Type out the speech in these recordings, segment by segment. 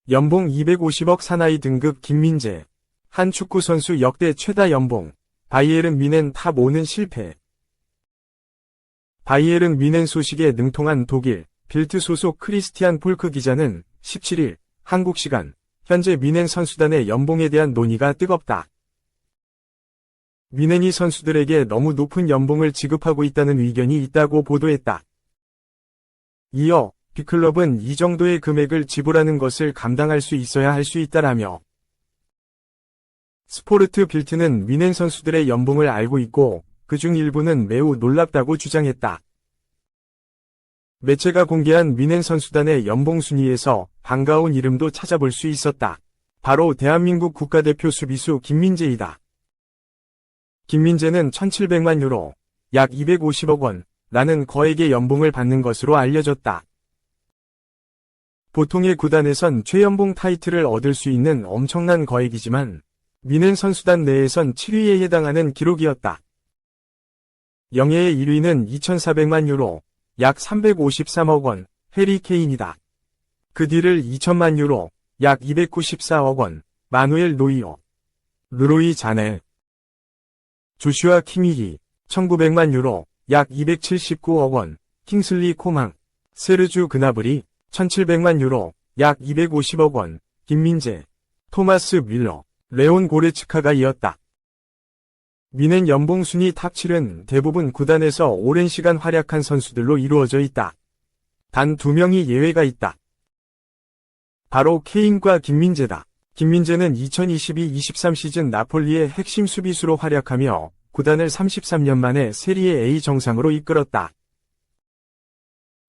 연봉 250억 사나이 등급 김민재. 한 축구선수 역대 최다 연봉. 바이에른 뮌헨 탑 5는 실패. 바이에른 뮌헨 소식에 능통한 독일 빌트 소속 크리스티안 폴크 기자는 17일 한국 시간 현재 뮌헨 선수단의 연봉에 대한 논의가 뜨겁다. 뮌헨이 선수들에게 너무 높은 연봉을 지급하고 있다는 의견이 있다고 보도했다. 이어 B클럽은 이 정도의 금액을 지불하는 것을 감당할 수 있어야 할 수 있다라며 스포르트 빌트는 뮌헨 선수들의 연봉을 알고 있고 그중 일부는 매우 놀랍다고 주장했다. 매체가 공개한 뮌헨 선수단의 연봉 순위에서 반가운 이름도 찾아볼 수 있었다. 바로 대한민국 국가대표 수비수 김민재이다. 김민재는 1,700만 유로, 약 250억 원, 라는 거액의 연봉을 받는 것으로 알려졌다. 보통의 구단에선 최연봉 타이틀을 얻을 수 있는 엄청난 거액이지만 뮌헨 선수단 내에선 7위에 해당하는 기록이었다. 영예의 1위는 2,400만 유로, 약 353억 원, 해리 케인이다. 그 뒤를 2,000만 유로, 약 294억 원, 마누엘 노이어, 르로이 자네, 조슈아 키미히, 1,900만 유로, 약 279억 원, 킹슬리 코망, 세르주 그나브리, 1,700만 유로, 약 250억 원, 김민재, 토마스 뮬러, 레온 고레츠카가 이었다. 뮌헨 연봉 순위 탑 7은 대부분 구단에서 오랜 시간 활약한 선수들로 이루어져 있다. 단 2명이 예외가 있다. 바로 케인과 김민재다. 김민재는 2022-23 시즌 나폴리의 핵심 수비수로 활약하며 구단을 33년 만에 세리에 A 정상으로 이끌었다.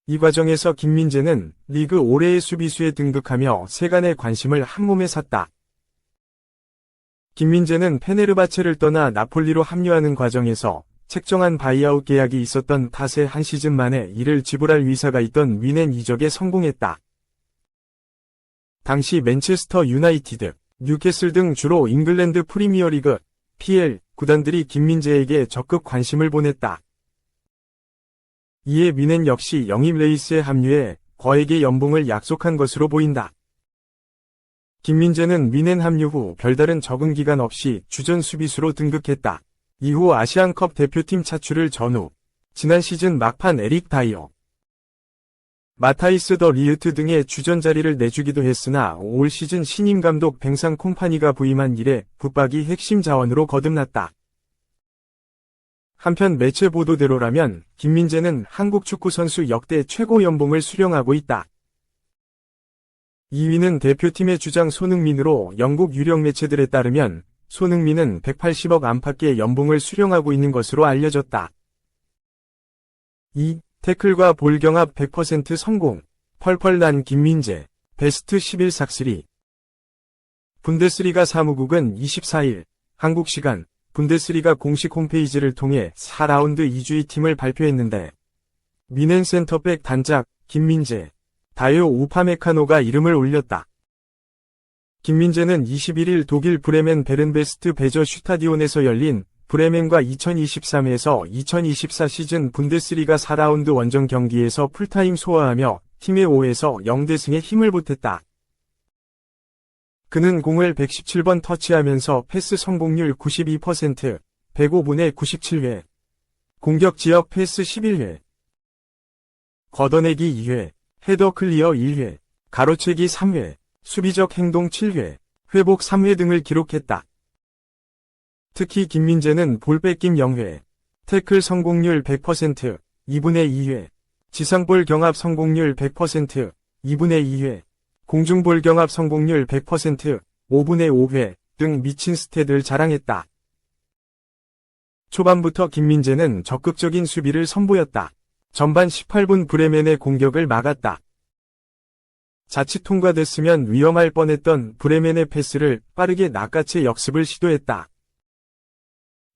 이 과정에서 김민재는 리그 올해의 수비수에 등극하며 세간의 관심을 한몸에 샀다. 김민재는 페네르바체를 떠나 나폴리로 합류하는 과정에서 책정한 바이아웃 계약이 있었던 탓에 한 시즌 만에 이를 지불할 의사가 있던 뮌헨 이적에 성공했다. 당시 맨체스터 유나이티드, 뉴캐슬 등 주로 잉글랜드 프리미어리그, PL 구단들이 김민재에게 적극 관심을 보냈다. 이에 뮌헨 역시 영입 레이스에 합류해 거액의 연봉을 약속한 것으로 보인다. 김민재는 뮌헨 합류 후 별다른 적응 기간 없이 주전 수비수로 등극했다. 이후 아시안컵 대표팀 차출을 전후 지난 시즌 막판 에릭 다이어, 마타이스 더 리흐트 등의 주전 자리를 내주기도 했으나 올 시즌 신임 감독 뱅상 콤파니가 부임한 이래 붙박이 핵심 자원으로 거듭났다. 한편 매체 보도대로라면 김민재는 한국 축구선수 역대 최고 연봉을 수령하고 있다. 2위는 대표팀의 주장 손흥민으로 영국 유력 매체들에 따르면 손흥민은 180억 안팎의 연봉을 수령하고 있는 것으로 알려졌다. 2. 태클과 볼 경합 100% 성공. 펄펄 난 김민재. 베스트 11삭스리. 분데스리가 사무국은 24일 한국 시간 분데스리가 공식 홈페이지를 통해 4라운드 2주의 팀을 발표했는데 뮌헨 센터백 단짝 김민재, 다요 우파메카노가 이름을 올렸다. 김민재는 21일 독일 브레멘 베른베스트 베저 슈타디온에서 열린 브레멘과 2023에서 2024 시즌 분데스리가 4라운드 원정 경기에서 풀타임 소화하며 팀의 5에서 0대승에 힘을 보탰다. 그는 공을 117번 터치하면서 패스 성공률 92%, 105분에 97회, 공격 지역 패스 11회, 걷어내기 2회, 헤더 클리어 1회, 가로채기 3회, 수비적 행동 7회, 회복 3회 등을 기록했다. 특히 김민재는 볼 뺏김 0회, 태클 성공률 100%, 2분의 2회, 지상볼 경합 성공률 100%, 2분의 2회, 공중볼 경합 성공률 100%, 5분의 5회 등 미친 스탯을 자랑했다. 초반부터 김민재는 적극적인 수비를 선보였다. 전반 18분 브레멘의 공격을 막았다. 자칫 통과됐으면 위험할 뻔했던 브레멘의 패스를 빠르게 낚아채 역습을 시도했다.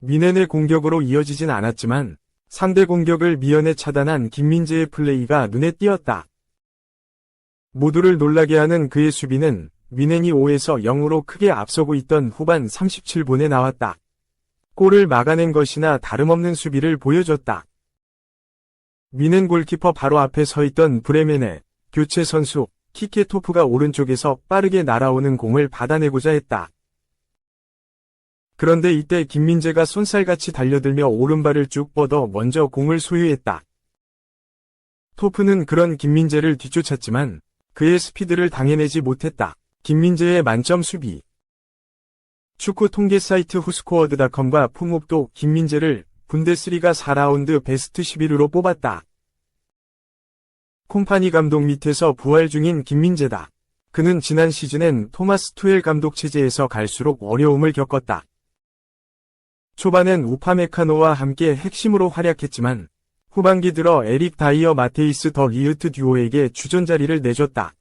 뮌헨의 공격으로 이어지진 않았지만 상대 공격을 미연에 차단한 김민재의 플레이가 눈에 띄었다. 모두를 놀라게 하는 그의 수비는 뮌헨이 5에서 0으로 크게 앞서고 있던 후반 37분에 나왔다. 골을 막아낸 것이나 다름없는 수비를 보여줬다. 뮌헨 골키퍼 바로 앞에 서 있던 브레멘의 교체 선수 키케 토프가 오른쪽에서 빠르게 날아오는 공을 받아내고자 했다. 그런데 이때 김민재가 쏜살같이 달려들며 오른발을 쭉 뻗어 먼저 공을 소유했다. 토프는 그런 김민재를 뒤쫓았지만 그의 스피드를 당해내지 못했다. 김민재의 만점 수비. 축구 통계 사이트 후스코어드닷컴과 풍업도 김민재를 분데스리가 4라운드 베스트 11으로 뽑았다. 콤파니 감독 밑에서 부활 중인 김민재다. 그는 지난 시즌엔 토마스 투엘 감독 체제에서 갈수록 어려움을 겪었다. 초반엔 우파메카노와 함께 핵심으로 활약했지만 후반기 들어 에릭 다이어 마테이스 더 리흐트 듀오에게 주전 자리를 내줬다.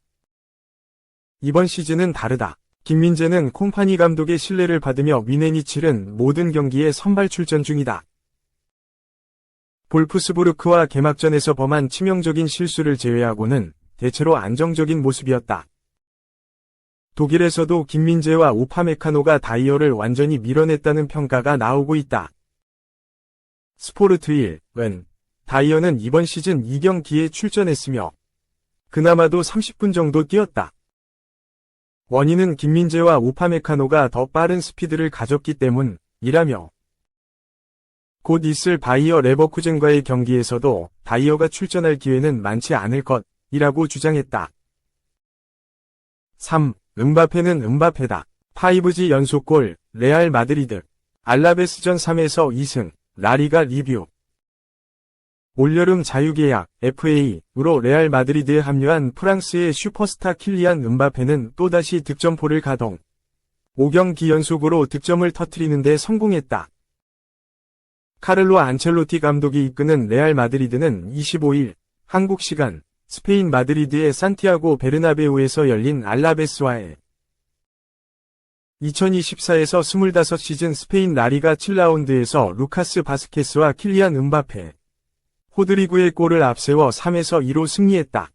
이번 시즌은 다르다. 김민재는 콤파니 감독의 신뢰를 받으며 위네니칠은 모든 경기에 선발 출전 중이다. 볼프스부르크와 개막전에서 범한 치명적인 실수를 제외하고는 대체로 안정적인 모습이었다. 독일에서도 김민재와 우파메카노가 다이어를 완전히 밀어냈다는 평가가 나오고 있다. 스포르트1은 다이어는 이번 시즌 2경기에 출전했으며 그나마도 30분 정도 뛰었다. 원인은 김민재와 우파메카노가 더 빠른 스피드를 가졌기 때문이라며 곧 있을 바이어 레버쿠젠과의 경기에서도 다이어가 출전할 기회는 많지 않을 것이라고 주장했다. 3. 음바페는 음바페다. 5G 연속골, 레알 마드리드. 알라베스전 3에서 2승, 라리가 리뷰. 올여름 자유계약, FA로 레알 마드리드에 합류한 프랑스의 슈퍼스타 킬리안 음바페는 또다시 득점포를 가동. 5경기 연속으로 득점을 터뜨리는 데 성공했다. 카를로 안첼로티 감독이 이끄는 레알 마드리드는 25일 한국 시간 스페인 마드리드의 산티아고 베르나베우에서 열린 알라베스와의 2024에서 25시즌 스페인 라리가 7라운드에서 루카스 바스케스와 킬리안 음바페, 호드리구의 골을 앞세워 3에서 2로 승리했다.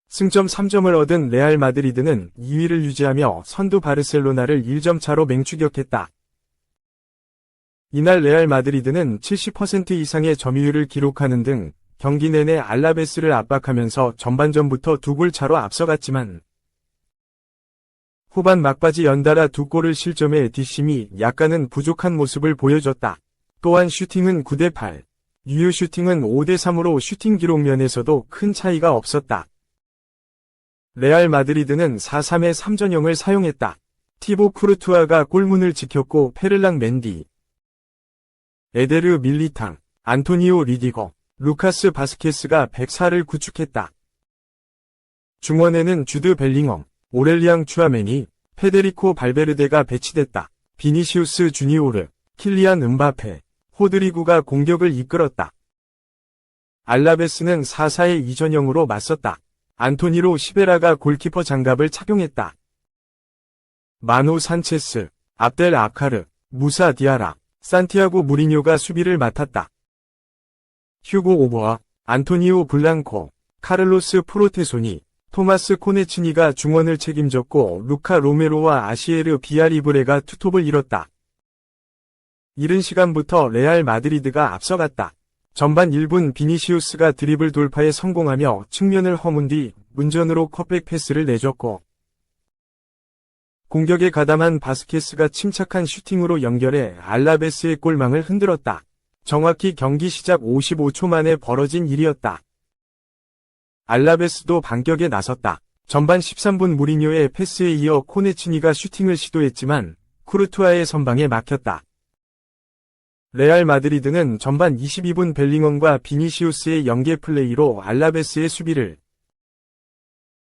승점 3점을 얻은 레알 마드리드는 2위를 유지하며 선두 바르셀로나를 1점 차로 맹추격했다. 이날 레알 마드리드는 70% 이상의 점유율을 기록하는 등 경기 내내 알라베스를 압박하면서 전반전부터 2골 차로 앞서갔지만 후반 막바지 연달아 2골을 실점해 뒷심이 약간은 부족한 모습을 보여줬다. 또한 슈팅은 9대8, 유효 슈팅은 5대3으로 슈팅 기록 면에서도 큰 차이가 없었다. 레알 마드리드는 4-3의 3전형을 사용했다. 티보 쿠르투아가 골문을 지켰고 페를랑 맨디, 에데르 밀리탕, 안토니오 리디거, 루카스 바스케스가 104를 구축했다. 중원에는 주드 벨링엄, 오렐리앙 추아메니, 페데리코 발베르데가 배치됐다. 비니시우스 주니오르, 킬리안 음바페, 호드리구가 공격을 이끌었다. 알라베스는 4-4의 2전형으로 맞섰다. 안토니로 시베라가 골키퍼 장갑을 착용했다. 마노 산체스, 압델 아카르, 무사 디아라, 산티아고 무리뉴가 수비를 맡았다. 휴고 오버와 안토니오 블랑코, 카를로스 프로테소니, 토마스 코네치니가 중원을 책임졌고 루카 로메로와 아시에르 비아리브레가 투톱을 이뤘다. 이른 시간부터 레알 마드리드가 앞서갔다. 전반 1분 비니시우스가 드리블 돌파에 성공하며 측면을 허문 뒤 문전으로 컷백 패스를 내줬고 공격에 가담한 바스케스가 침착한 슈팅으로 연결해 알라베스의 골망을 흔들었다. 정확히 경기 시작 55초 만에 벌어진 일이었다. 알라베스도 반격에 나섰다. 전반 13분 무리뉴의 패스에 이어 코네치니가 슈팅을 시도했지만 쿠르투아의 선방에 막혔다. 레알 마드리드는 전반 22분 벨링엄과 비니시우스의 연계 플레이로 알라베스의 수비를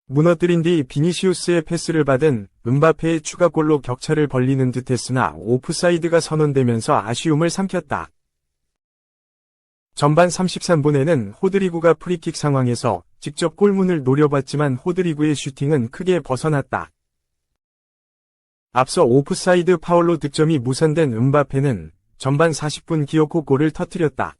무너뜨린 뒤 비니시우스의 패스를 받은 음바페의 추가골로 격차를 벌리는 듯했으나 오프사이드가 선언되면서 아쉬움을 삼켰다. 전반 33분에는 호드리구가 프리킥 상황에서 직접 골문을 노려봤지만 호드리구의 슈팅은 크게 벗어났다. 앞서 오프사이드 파울로 득점이 무산된 음바페는 전반 40분 기어코 골을 터뜨렸다.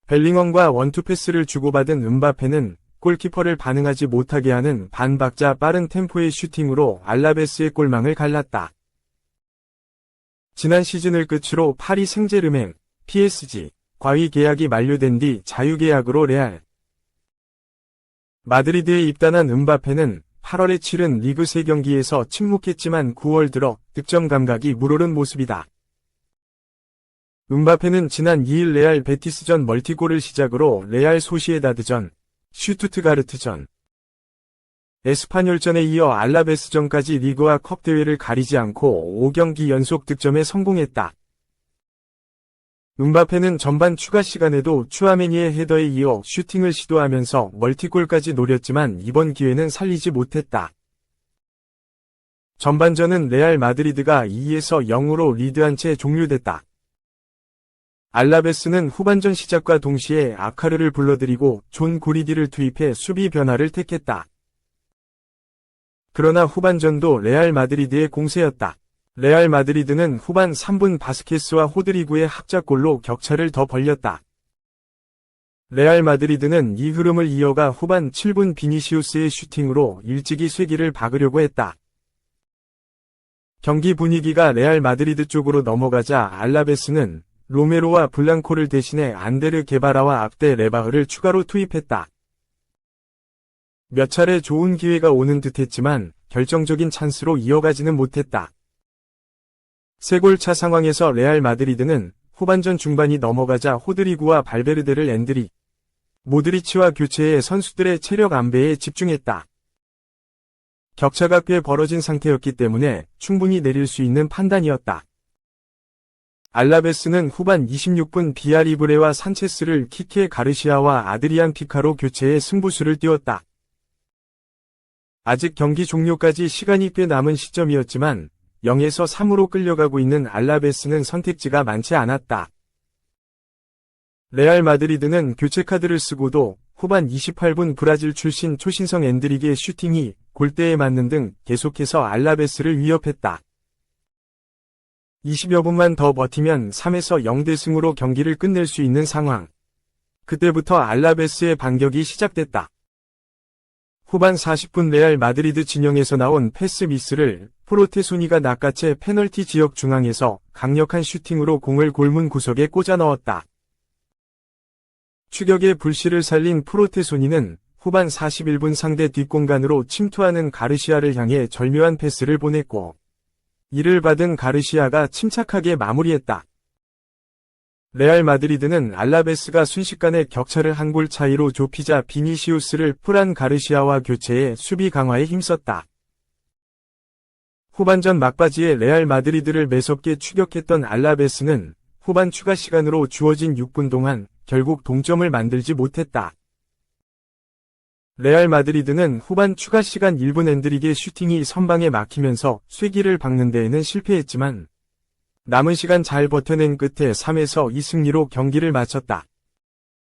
벨링엄과 원투 패스를 주고받은 음바페는 골키퍼를 반응하지 못하게 하는 반박자 빠른 템포의 슈팅으로 알라베스의 골망을 갈랐다. 지난 시즌을 끝으로 파리 생제르맹, PSG, 과위 계약이 만료된 뒤 자유계약으로 레알 마드리드에 입단한 음바페는 8월에 치른 리그 3경기에서 침묵했지만 9월 들어 득점 감각이 물오른 모습이다. 음바페는 지난 2일 레알 베티스전 멀티골을 시작으로 레알 소시에다드전, 슈투트가르트전, 에스파뇰전에 이어 알라베스전까지 리그와 컵 대회를 가리지 않고 5경기 연속 득점에 성공했다. 음바페는 전반 추가 시간에도 추아메니의 헤더에 이어 슈팅을 시도하면서 멀티골까지 노렸지만 이번 기회는 살리지 못했다. 전반전은 레알 마드리드가 2에서 0으로 리드한 채 종료됐다. 알라베스는 후반전 시작과 동시에 아카르를 불러들이고 존 구리디를 투입해 수비 변화를 택했다. 그러나 후반전도 레알 마드리드의 공세였다. 레알 마드리드는 후반 3분 바스케스와 호드리구의 합작골로 격차를 더 벌렸다. 레알 마드리드는 이 흐름을 이어가 후반 7분 비니시우스의 슈팅으로 일찍이 쐐기를 박으려고 했다. 경기 분위기가 레알 마드리드 쪽으로 넘어가자 알라베스는 로메로와 블랑코를 대신해 안데르 게바라와 압데 레바흐를 추가로 투입했다. 몇 차례 좋은 기회가 오는 듯했지만 결정적인 찬스로 이어가지는 못했다. 3골차 상황에서 레알 마드리드는 후반전 중반이 넘어가자 호드리구와 발베르데를 엔드리, 모드리치와 교체해 선수들의 체력 안배에 집중했다. 격차가 꽤 벌어진 상태였기 때문에 충분히 내릴 수 있는 판단이었다. 알라베스는 후반 26분 비아리브레와 산체스를 키케 가르시아와 아드리안 피카로 교체해 승부수를 띄웠다. 아직 경기 종료까지 시간이 꽤 남은 시점이었지만 0에서 3으로 끌려가고 있는 알라베스는 선택지가 많지 않았다. 레알 마드리드는 교체 카드를 쓰고도 후반 28분 브라질 출신 초신성 엔드릭의 슈팅이 골대에 맞는 등 계속해서 알라베스를 위협했다. 20여 분만 더 버티면 3에서 0대 승으로 경기를 끝낼 수 있는 상황. 그때부터 알라베스의 반격이 시작됐다. 후반 40분 레알 마드리드 진영에서 나온 패스 미스를 프로테소니가 낚아채 페널티 지역 중앙에서 강력한 슈팅으로 공을 골문 구석에 꽂아 넣었다. 추격의 불씨를 살린 프로테소니는 후반 41분 상대 뒷공간으로 침투하는 가르시아를 향해 절묘한 패스를 보냈고 이를 받은 가르시아가 침착하게 마무리했다. 레알 마드리드는 알라베스가 순식간에 격차를 한 골 차이로 좁히자 비니시우스를 프란 가르시아와 교체해 수비 강화에 힘썼다. 후반전 막바지에 레알 마드리드를 매섭게 추격했던 알라베스는 후반 추가 시간으로 주어진 6분 동안 결국 동점을 만들지 못했다. 레알 마드리드는 후반 추가 시간 1분 엔드릭의 슈팅이 선방에 막히면서 쐐기를 박는 데에는 실패했지만 남은 시간 잘 버텨낸 끝에 3에서 2 승리로 경기를 마쳤다.